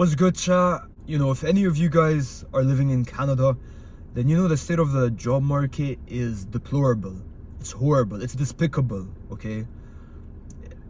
What's good, chat? You know, if any of you guys are living in Canada, then you know the state of the job market is deplorable. It's horrible. It's despicable, okay?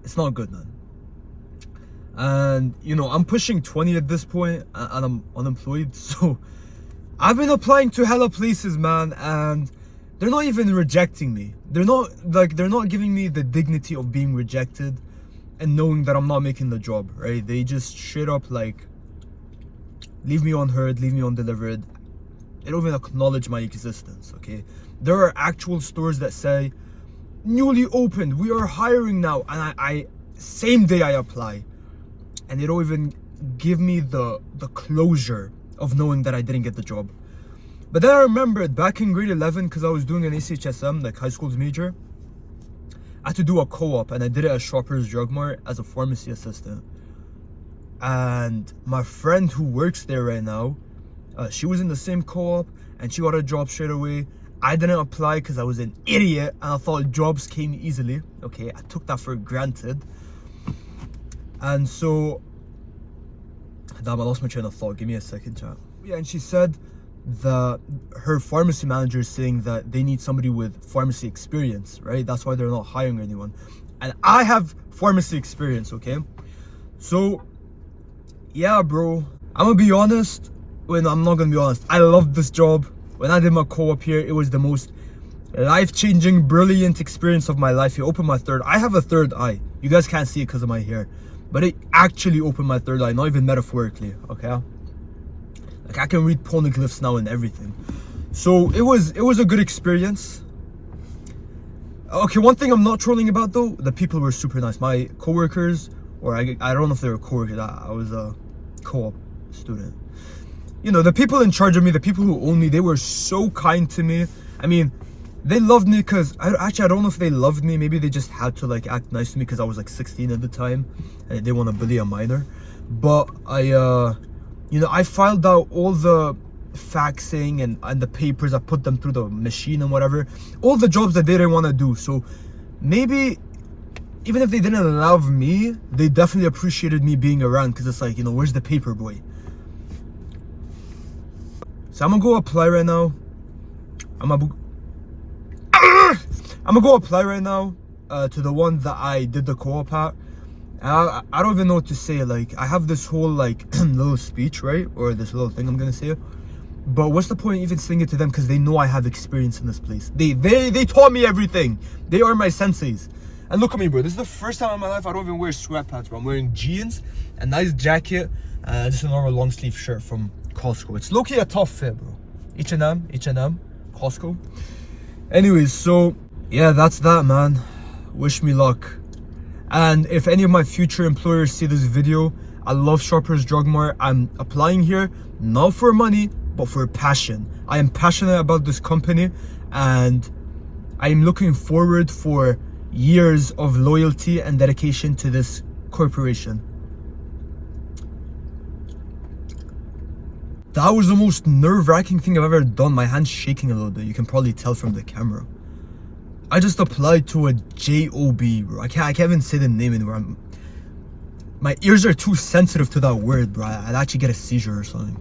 It's not good, man. And, you know, I'm pushing 20 at this point and I'm unemployed, so I've been applying to hella places, man, and they're not even rejecting me. They're not giving me the dignity of being rejected and knowing that I'm not making the job, right? They just straight up like leave me unheard, leave me undelivered. They don't even acknowledge my existence, okay? There are actual stores that say, newly opened, we are hiring now. And I same day I apply. And they don't even give me the closure of knowing that I didn't get the job. But then I remembered back in grade 11, because I was doing an ACHSM, like high school's major, I had to do a co-op, and I did it at Shoppers Drug Mart as a pharmacy assistant. And my friend who works there right now, she was in the same co-op and she got a job straight away. I didn't apply because I was an idiot and I thought jobs came easily. Okay, I took that for granted. And so, damn, I lost my train of thought. Give me a second, chat. Yeah, and she said that her pharmacy manager is saying that they need somebody with pharmacy experience, right? That's why they're not hiring anyone. And I have pharmacy experience, okay? So, yeah, bro, I'm gonna be honest. Well, no, I'm not gonna be honest. I loved this job. When I did my co-op here, it was the most life-changing, brilliant experience of my life. It opened my third. I have a third eye. You guys can't see it because of my hair, but it actually opened my third eye, not even metaphorically, okay? Like, I can read poneglyphs now and everything. So it was a good experience. Okay, one thing I'm not trolling about though, the people were super nice. My co-workers, or I don't know if they were co-workers, I was a co-op student. You know, the people in charge of me, the people who own me, they were so kind to me. I mean, they loved me because, I don't know if they loved me. Maybe they just had to like act nice to me because I was like 16 at the time and they didn't want to bully a minor. But you know, I filed out all the faxing and the papers. I put them through the machine and whatever. All the jobs that they didn't want to do. So maybe even if they didn't love me, they definitely appreciated me being around because it's like, you know, where's the paper boy? So I'm gonna go apply right now. I'm gonna go apply right now to the one that I did the co-op at. I don't even know what to say. Like, I have this whole like little speech, right? Or this little thing I'm gonna say. But what's the point even saying it to them? Because they know I have experience in this place. They taught me everything. They are my senseis. And look at me, bro. This is the first time in my life I don't even wear sweatpants, bro. I'm wearing jeans, a nice jacket, just a normal long sleeve shirt from Costco. It's low-key a tough fit, bro. H&M, Costco. Anyways, so yeah, that's that, man. Wish me luck. And if any of my future employers see this video, I love Shoppers Drug Mart. I'm applying here not for money, but for passion. I am passionate about this company, and I am looking forward for years of loyalty and dedication to this corporation. That was the most nerve-wracking thing I've ever done. My hand's shaking a little bit. You can probably tell from the camera. I just applied to a job, bro. I can't even say the name anymore. My ears are too sensitive to that word, bro. I'd actually get a seizure or something.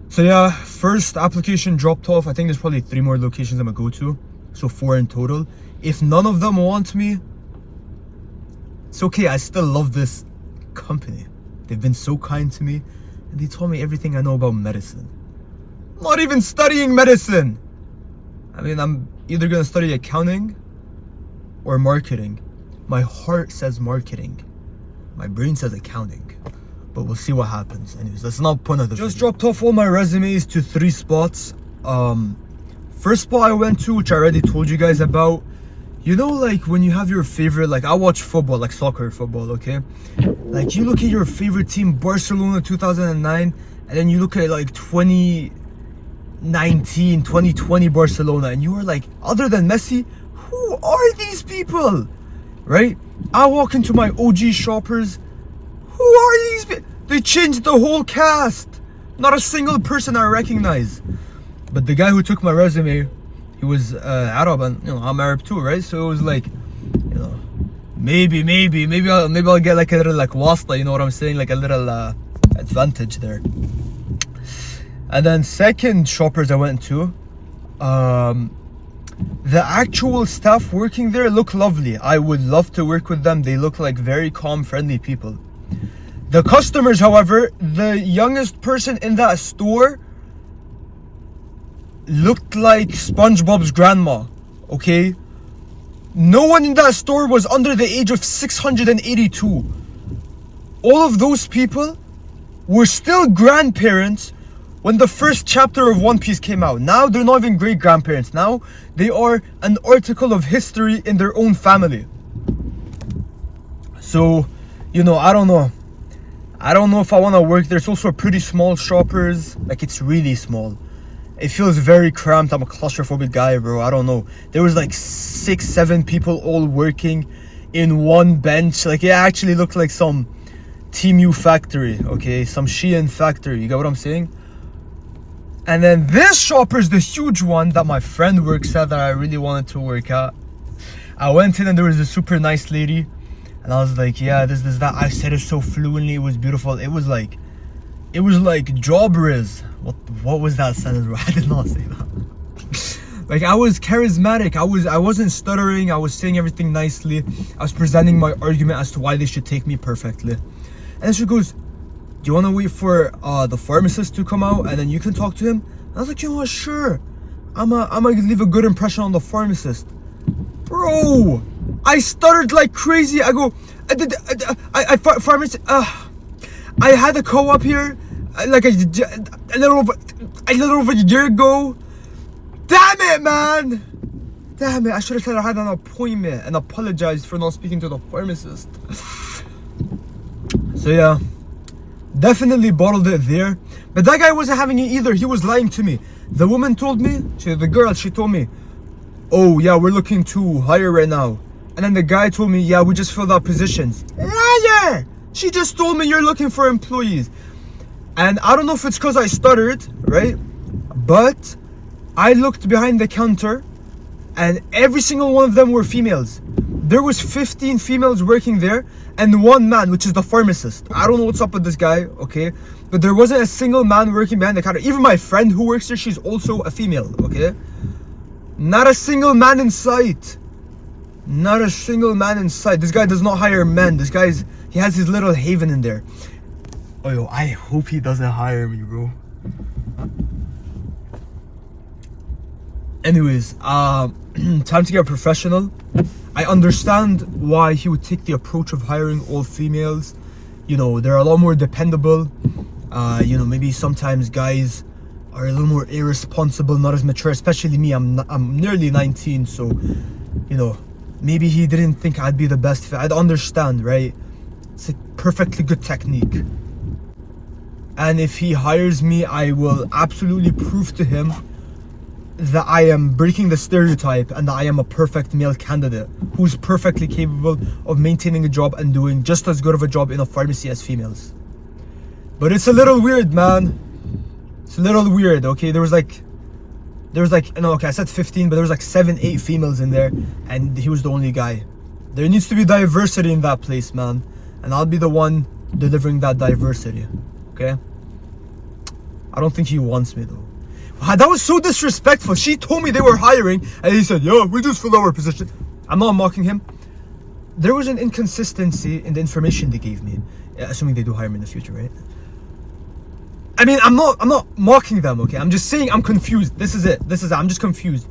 So yeah, first application dropped off. I think there's probably 3 more locations I'm gonna go to. So 4 in total. If none of them want me, it's okay. I still love this company. They've been so kind to me. And they told me everything I know about medicine. I'm not even studying medicine. I mean, I'm either gonna study accounting or marketing. My heart says marketing. My brain says accounting. But we'll see what happens. Anyways, that's not point of the video. Just dropped off all my resumes to 3 spots. First spot I went to, which I already told you guys about. You know, like when you have your favorite, like I watch football, like soccer football, okay? Like you look at your favorite team, Barcelona 2009, and then you look at like 2019, 2020 Barcelona, and you are like, other than Messi, who are these people? Right? I walk into my OG Shoppers, who are these people? They changed the whole cast. Not a single person I recognize. But the guy who took my resume, he was Arab, and you know I'm Arab too, right? So it was like, you know, maybe I'll get like a little like wasta, you know what I'm saying? Like a little advantage there. And then second shoppers I went to, the actual staff working there look lovely. I would love to work with them. They look like very calm, friendly people. The customers, however, the youngest person in that store looked like SpongeBob's grandma, okay? No one in that store was under the age of 682. All of those people were still grandparents when the first chapter of One Piece came out. Now they're not even great grandparents. Now they are an article of history in their own family. So, you know, I don't know. I don't know if I want to work there. It's also pretty small shoppers. Like, it's really small. It feels very cramped. I'm a claustrophobic guy, bro. I don't know. There was like 6-7 people all working in one bench. Like, it actually looked like some Temu factory, okay? Some Shein factory. You get what I'm saying? And then this shopper is the huge one that my friend works at that I really wanted to work at. I went in and there was a super nice lady. And I was like, yeah, this, that. I said it so fluently. It was beautiful. It was like Jobriz. What was that sentence, bro? I did not say that. Like, I was charismatic. I wasn't stuttering. I was saying everything nicely. I was presenting my argument as to why they should take me perfectly. And then she goes, do you want to wait for the pharmacist to come out and then you can talk to him? And I was like, you know what, sure. I'm gonna leave a good impression on the pharmacist. Bro, I stuttered like crazy. I go, pharmacist, I had a co-op here like a little over a year ago. Damn it, man. Damn it, I should have said I had an appointment and apologized for not speaking to the pharmacist. So yeah, definitely bottled it there. But that guy wasn't having it either. He was lying to me. The woman told me, she told me, oh yeah, we're looking to hire right now. And then the guy told me, yeah, we just filled out positions. Liar! She just told me you're looking for employees. And I don't know if it's because I stuttered, right? But I looked behind the counter and every single one of them were females. There was 15 females working there and one man, which is the pharmacist. I don't know what's up with this guy, okay? But there wasn't a single man working behind the counter. Even my friend who works there, she's also a female, okay? Not a single man in sight. Not a single man in sight. This guy does not hire men. He has his little haven in there. Oh, yo, I hope he doesn't hire me, bro. Anyways, time to get professional. I understand why he would take the approach of hiring all females. You know, they're a lot more dependable. You know, maybe sometimes guys are a little more irresponsible, not as mature, especially me. I'm nearly 19, so, you know, maybe he didn't think I'd be the best fit. I'd understand, right? It's a perfectly good technique. And if he hires me, I will absolutely prove to him that I am breaking the stereotype and that I am a perfect male candidate who's perfectly capable of maintaining a job and doing just as good of a job in a pharmacy as females. But it's a little weird, man. It's a little weird, okay? There was like, no, okay, I said 15, but there was like 7-8 females in there and he was the only guy. There needs to be diversity in that place, man. And I'll be the one delivering that diversity, okay? I don't think he wants me though. Wow, that was so disrespectful. She told me they were hiring and he said, yeah, we just fill our position. I'm not mocking him. There was an inconsistency in the information they gave me. Assuming they do hire me in the future, right? I mean, I'm not mocking them, okay? I'm just saying I'm confused. This is it. I'm just confused.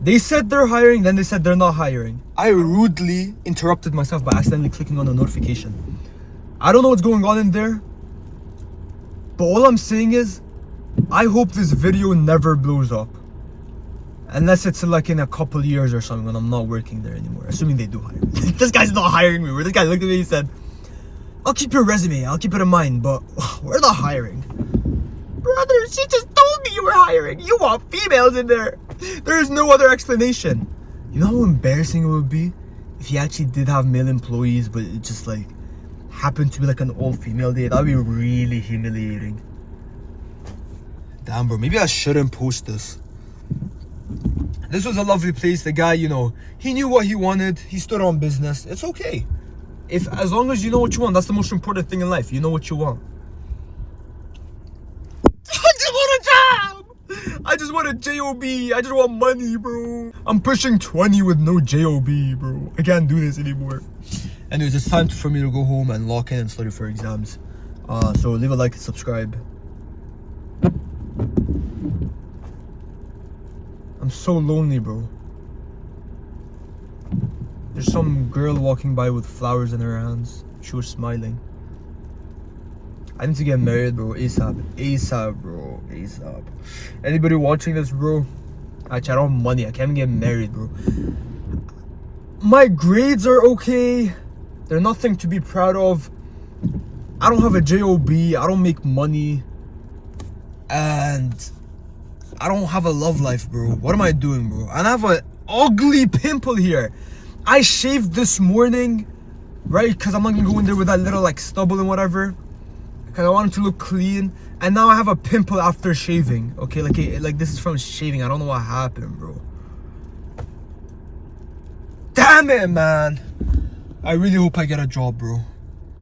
They said they're hiring, then they said they're not hiring. I rudely interrupted myself by accidentally clicking on a notification. I don't know what's going on in there, but all I'm saying is, I hope this video never blows up. Unless it's like in a couple years or something when I'm not working there anymore. Assuming they do hire me. This guy's not hiring me. This guy looked at me and said, I'll keep your resume, I'll keep it in mind, but we're not hiring. Brother, she just told me you were hiring. You want females in there. There is no other explanation. You know how embarrassing it would be if he actually did have male employees, but it just like happened to be like an all-female day? That'd be really humiliating. Damn, bro, maybe I shouldn't post this. This was a lovely place. The guy, you know, he knew what he wanted. He stood on business. It's okay. As long as you know what you want, that's the most important thing in life. You know what you want. a job. I just want money, bro. I'm pushing 20 with no job, bro. I can't do this anymore. Anyways, it's time for me to go home and lock in and study for exams. So leave a like and subscribe. I'm so lonely, bro. There's some girl walking by with flowers in her hands. She was smiling. I need to get married, bro. ASAP. ASAP, bro. ASAP. Anybody watching this, bro? Actually, I don't have money. I can't even get married, bro. My grades are okay. They're nothing to be proud of. I don't have a job. I don't make money. And I don't have a love life, bro. What am I doing, bro? And I have an ugly pimple here. I shaved this morning, right? Because I'm not gonna go in there with that little like stubble and whatever. Because I wanted to look clean. And now I have a pimple after shaving. Okay, like this is from shaving. I don't know what happened, bro. Damn it, man. I really hope I get a job, bro.